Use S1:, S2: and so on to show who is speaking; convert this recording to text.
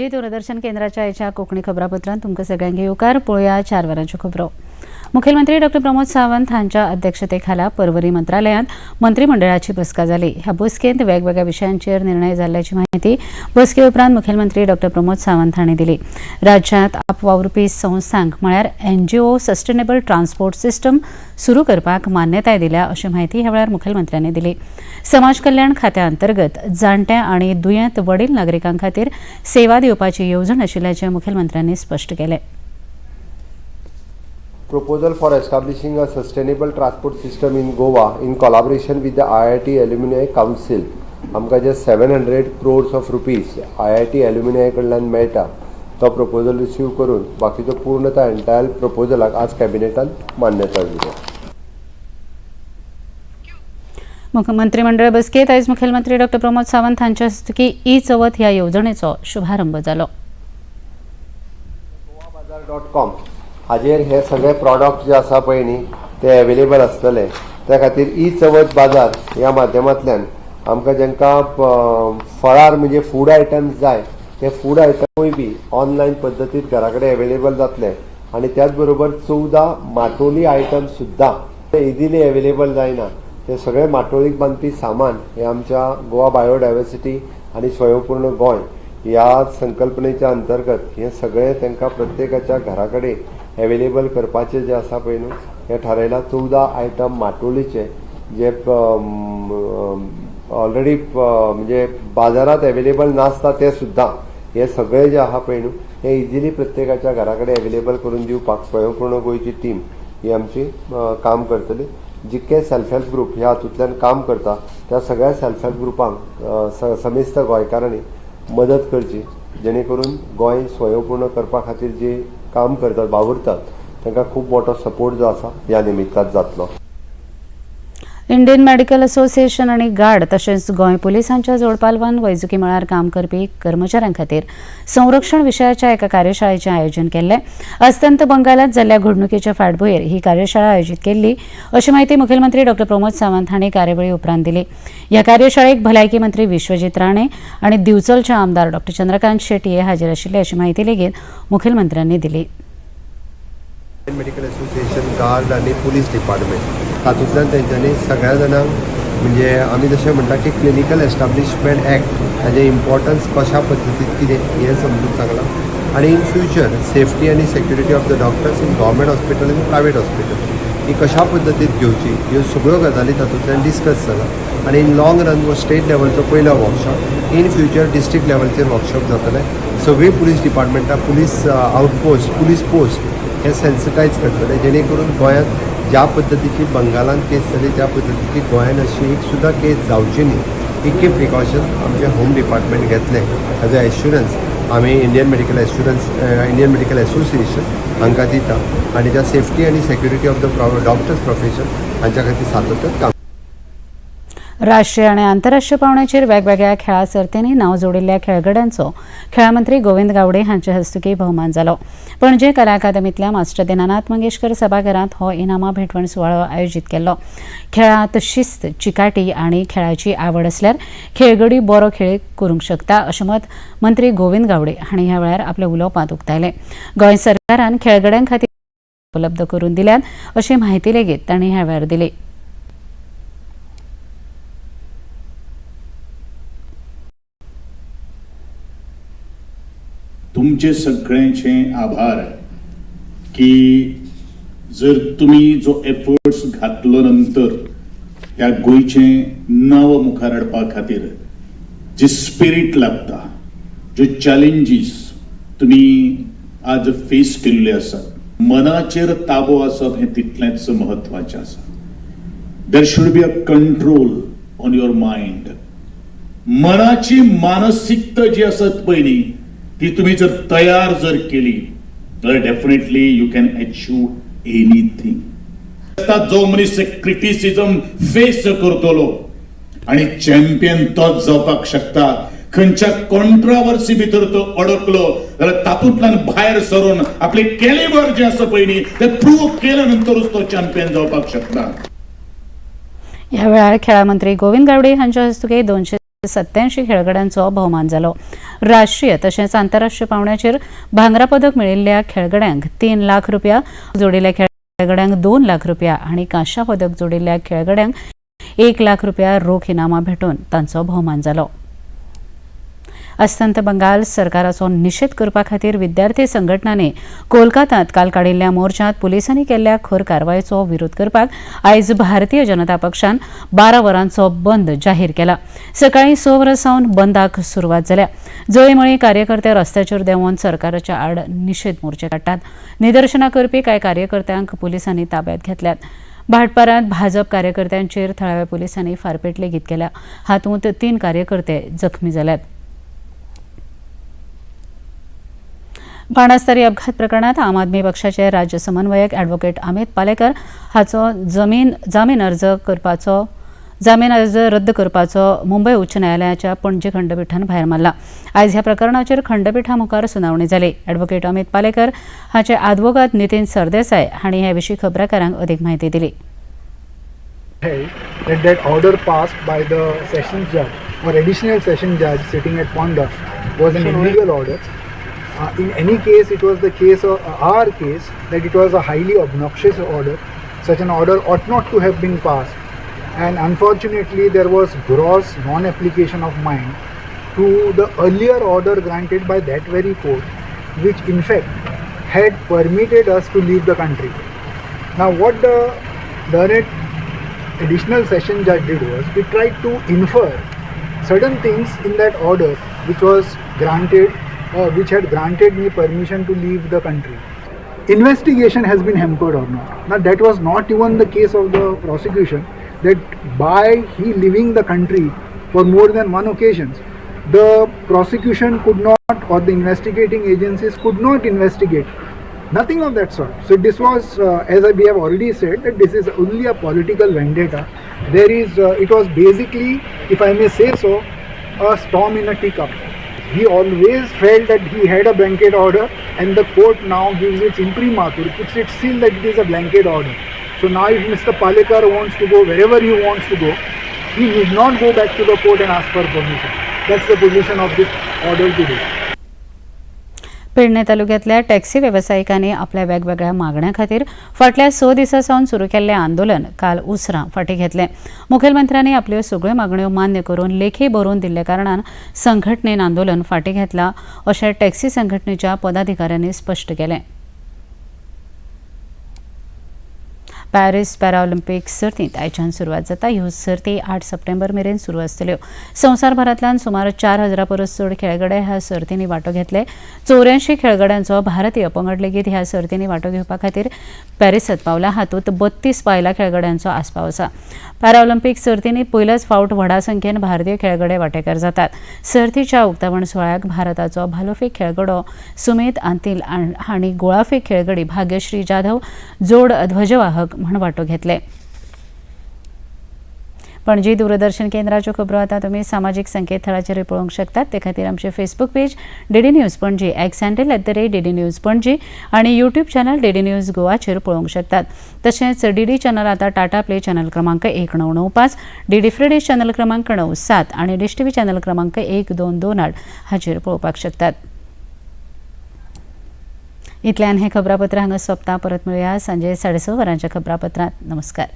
S1: दूरदर्शन केंद्राच्या आयच्या कोंकणी खबरापत्रांत तुमकां सगळ्यांक येवकार. पळोवया 4 वरांच्यो खबरो. मुखेलमंत्री डॉ प्रमोद सावंत हांच्या अध्यक्षतेखाला पर्वरी मंत्रालयांत मंत्रिमंडळाची बसका जाली. ह्या बसकेंत वेगवेगळ्या विशयांचेर निर्णय जाल्ल्याची माहिती बसके उपरांत मुखेलमंत्री डॉ प्रमोद सावंत हांणी दिली. राज्यांत आपवावुरपी संस्थांक म्हळ्यार NGO सस्टेनेबल ट्रान्सपोर्ट सिस्टम सुरू करपाक मान्यताय दिल्या अशी माहिती ह्या वेळार मुखेलमंत्र्यांनी दिली. समाज कल्याण खात्या अंतर्गत जाणट्या आनी दुयेंत वडील नागरिकां खातीर सेवा दिवपाची येवजण आशिल्ल्याचें मुखेलमंत्र्यांनी स्पश्ट केलें.
S2: Proposal for establishing a sustainable transport system in Goa in collaboration with the IIT Alumni Council. आमकां जे 700 crores of rupees IIT Alumni कडल्यान मेळटा तो प्रपोजल रिसीव करून बाकीचो पूर्णता एंटायर प्रपोजलाक आज कॅबिनेटान मान्यताय दिली.
S1: मंत्रिमंडळ बसकेत आयज मुखेलमंत्री डॉ प्रमोद सावंत हांच्या हस्तुकी ई-चवथ ह्या येवजणेचो शुभारंभ जालो.
S2: goabazar.com हाजेर हे सगळे प्रॉडक्ट जे आसा पळय न्ही ते अवेलेबल आसतले. त्या खातीर ई-चवथ बाजार ह्या माध्यमांतल्यान आमकां जेंकां फळार म्हणजे फूड आयटम्स जाय ते फूड आयटमूय बी ऑनलायन पद्दतीन घरा कडेन अवेलेबल जातले आनी त्याच बरोबर 14 माटोली आयटम्स सुद्दां इजिली अवेलेबल जायना. ते सगळे माटोळीक बांदपी सामान हे आमच्या गोवा बायोडायवर्सिटी आनी स्वयंपूर्ण गोंय ह्या संकल्पनेच्या अंतर्गत हे सगळे तांकां प्रत्येकाच्या घरा कडेन अवेलेबल करपाचे जे आसा पळय न्हू हे थारायला. 14 आयटम माटोलीचे जे ऑलरेडी म्हणजे बाजारात अवेलेबल नासता ते सुद्दां हे सगळे जे आहा पळय न्हू हे इजिली प्रत्येकाच्या घरा कडेन अवेलेबल करून दिवपाक स्वयंपूर्ण गोंयची टीम ही आमची काम करतली. जितके सेल्फ हेल्प ग्रुप ह्या हातूंतल्यान काम करता त्या सगळ्या सेल्फ हेल्प ग्रुपांक समेस्त गोंयकारांनी मदत करची जेणे करून गोंय स्वयंपूर्ण करपा खातीर जे काम करतात वावुरतात तांकां खूब मोठो सपोर्ट जो आसा ह्या निमित्तान जातलो.
S1: इंडियन मेडिकल असोसिएशन आनी गार्ड तशेंच गोंय पुलिसांच्या जोडपालवान वैजकी मळार काम करपी कर्मचाऱ्यां खातीर संरक्षण विशयाच्या एका कार्यशाळेचें आयोजन केल्लें. अस्तंत बंगालात जाल्ल्या घडणुकेच्या फाटभुंयेर ही कार्यशाळा आयोजीत केल्ली अशी माहिती मुखेलमंत्री डॉ प्रमोद सावंत हांणी कार्यावळी उपरांत दिली. ह्या कार्यशाळेक भलायकी मंत्री विश्वजीत राणे आनी दिवचलचे आमदार डॉ चंद्रकांत शेट्टी हे हाजीर आशिल्ले अशी माहिती लेगीत मुखेलमंत्र्यांनी दिली.
S2: मेडिकल असोसिएशन गार्ड आनी पुलीस डिपार्टमेंट हातूंतल्यान तेंच्यांनी सगळ्या जाणांक म्हणजे आमी जशें म्हणटा की क्लिनिकल एस्टाब्लिशमेंट एक्ट हाजें इम्पॉर्टन्स कशा पद्दतीन कितें हें समजून सांगलां. आनी इन फ्युचर सेफ्टी आनी security of the doctors in government hospital आनी प्रायवेट हॉस्पिटल ही कशा पद्दतीन घेवची ह्यो सगळ्यो गजाली तातूंतल्यान डिस्कस जाला. आनी इन लॉंग रन हो स्टेट लेवलचो पयलो वर्कशॉप. इन फ्युचर डिस्ट्रिक्ट लेवलचेर वर्कशॉप जातले. सगळी पुलीस डिपार्टमेंटां पुलीस आउटपोस्ट पुलीस पोस्ट हे सेन्सिटायज करतले जेणे करून गोंयांत ज्या पद्दतीची बंगालान केस जाली त्या पद्दतीची गोंयांत अशी एक सुद्दां केस जावची न्ही इतके प्रिकॉशन आमचे होम डिपार्टमेंट घेतले. हेजो एश्युरन्स आमी इंडियन मेडिकल असोसिएशन हांकां दिता आनी त्या सेफ्टी आनी security of the doctors profession हांच्या खातीर सातत्यान काम.
S1: राष्ट्रीय आणि आंतरराष्ट्रीय पावंड्याचेर वेगवेगळ्या खेळा सर्तींनी नांव जोडिल्ल्या खेळगड्यांचो खेळामंत्री गोविंद गावडे हांचे हस्तुकी भोवमान जालो. पणजे कला अकादमींतल्या मास्टर दिनानाथ मंगेशकर सभाघरांत हो इनामां भेटवण सुवाळो आयोजीत केल्लो. खेळांत शिस्त चिकाटी आनी खेळाची आवड आसल्यार खेळगडी बरो खेळ करूंक शकता अशें मत मंत्री गोविंद गावडे हांणी ह्या वेळार आपल्या उलोवपांत उक्तायलें. गोंय सरकारान खेळगड्यां खातीर उपलब्ध करून दिल्यात अशी माहिती लेगीत तांणी ह्या वेळार दिली.
S3: तुमचे सगळ्यांचे आभार की जर तुम्ही जो एफर्ट्स घातलो नंतर ह्या गोंयचें नांव मुखार हाडपा खातीर जी स्पिरीट लागता ज्यो चॅलेंजीस तुमी आज फेस केल्ले आसात मनाचेर ताबो आसप हें तितलेंच म्हत्वाचें आसा. देर should be a control on your mind. मनाची मानसिकता जी आसत पळय न्ही ती तुम्ही जर तयार जर केली तर definitely you can achieve anything. जो मनीस क्रिटिसिजम फेस करतलो आणि चॅम्पियन तोच जावपाक शकता. खंयच्या कॉन्ट्रावर्सी भितर तो अडकलो जाल्यार तातूंतल्यान भायर सरून आपले कॅलिबर जे आसा पळय न्ही ते प्रूव्ह केल्या नंतरच तो चॅम्पियन जावपाक शकता.
S1: ह्या वेळार खेळा मंत्री गोविंद गावडे हांच्या हस्तुकी 200 87 खेळगड्यांचो भोवमान जालो. राष्ट्रीय तशेंच आंतरराष्ट्रीय पावंड्याचेर भांगरा पदक मेळिल्ल्या खेळगड्यांक 3 लाख रुपया, जोडिल्ल्या खेळगड्यांक 2 लाख रुपया आनी कांस्य पदक जोडिल्ल्या खेळगड्यांक 1 लाख रुपया रोख इनामां भेटून तांचो भोवमान जालो. अस्तंत बंगाल सरकाराचो निशेध करपा खातीर विद्यार्थी संघटनांनी कोलकातात काल काडिल्ल्या मोर्चात पुलिसांनी केल्ल्या खर कारवायेचो विरोध करपाक आयज भारतीय जनता पक्षान 12 वरांचो बंद जाहीर केला. सकाळीं 6 वरां सावन बंदाक सुरवात जाल्या. जळीमळी कार्यकर्ते रस्त्याचेर देंवोन सरकाराच्या आड निशेध मोर्चे काडटात. निदर्शनां करपी कांय कार्यकर्त्यांक पुलिसांनी ताब्यांत घेतल्यात. भाटपारांत भाजप कार्यकर्त्यांचेर थळाव्या पुलिसांनी फारपेट लेगीत केल्या. हातूंत 3 कार्यकर्ते जखमी जाल्यात. बाणास्तारी अपघात प्रकरणात आम आदमी पक्षाचे राज्य समन्वयक ॲडव्होकेट अमित पालेकर हाचो जामीन अर्ज रद्द करपाचो मुंबय उच्च न्यायालयाच्या पणजी खंडपीठान भायर मारला. आयज ह्या प्रकरणाचेर खंडपीठा मुखार सुनावणी जाली. ॲडव्होकेट अमित पालेकर हाचे आदवोगाद नितीन सरदेसाय हांणी हे विशीं खबराकारांक अदीक म्हायती दिली.
S4: That order passed by the sessions judge or additional session judge sitting at Ponda was an illegal order. In any case, it was the case of our case that it was a highly obnoxious order. Such an order ought not to have been passed, and unfortunately there was gross non-application of mind to the earlier order granted by that very court, which in fact had permitted us to leave the country. Now what the additional session judge did was he tried to infer certain things in that order which was granted which had granted me permission to leave the country. Investigation has been hampered or not. Now that was not even the case of the prosecution, that by he leaving the country for more than one occasions, the prosecution could not or the investigating agencies could not investigate. Nothing of that sort. So this was, as we have already said, that this is only a political vendetta. There is, it was basically, if I may say so, a storm in a teacup. He always felt that he had a blanket order, and the court now gives its imprimatur, puts its seal that it is a blanket order. So now if Mr. Palekar wants to go wherever he wants to go, he need not go back to the court and ask for permission. That's the position of this order today.
S1: Pedne तालुक्यातल्या taxi वेवसायिकांनी आपल्या वेगवेगळ्या मागण्या खातीर फाटल्या 6 दिसां सावन सुरू केल्लें आंदोलन काल उसरां फाटीं घेतलें. मुखेलमंत्र्यांनी आपल्यो सगळ्यो मागण्यो मान्य करून लेखी बरोवन दिल्ले कारणान संघटनेन आंदोलन फाटीं घेतलां अशें टॅक्सी संघटनेच्या पदाधिकाऱ्यांनी स्पश्ट केलें. पॅरीस पॅराऑलिंपिक सर्तींत आयच्यान सुरवात जाता. ह्यो सर्ती 8 सप्टेंबर मेरेन सुरू आसतल्यो. संवसारभरांतल्यान सुमार 4000 परस चड खेळगडे ह्या सर्तींनी वांटो घेतले. 84 खेळगड्यांचो भारतीय पंगड लेगीत ह्या सर्तींनी वांटो घेवपा खातीर पॅरिसांत पावला. हातूंत 32 बायलां खेळगड्यांचो आस्पाव आसा. पॅराऑलिंपिक सर्तींनी पयलेच फावट व्हडा संख्येन भारतीय खेळगडे वांटेकार जातात. सर्तीच्या उक्तावण सुवाळ्याक भारताचो भालोफेक खेळगडो सुमीत आंतील हांणी गोळाफेक खेळगडी भाग्यश्री जाधव जोड ध्वजवाहक म्हण वांटो घेतले. पणजी दूरदर्शन केंद्राच्यो खबरो आतां तुमी सामाजीक संकेतथळाचेर पळोवंक शकतात. ते खातीर आमचे Facebook page DD news Panaji, x handle @DD news Panaji आनी यूट्यूब चॅनल DD न्यूज गोवाचेर पळोवंक शकतात. तशेंच DD चॅनल आतां टाटा प्ले चॅनल क्रमांक 1995, DD फ्री डिश चॅनल क्रमांक 97 आनी डिश TV चॅनल क्रमांक 1228 हाचेर पळोवपाक शकतात. इतल्यान हें खबरापत्र हांगा सोंपता. परत मेळुया सांजे 6:30 वरांच्या खबरापत्रांत. नमस्कार.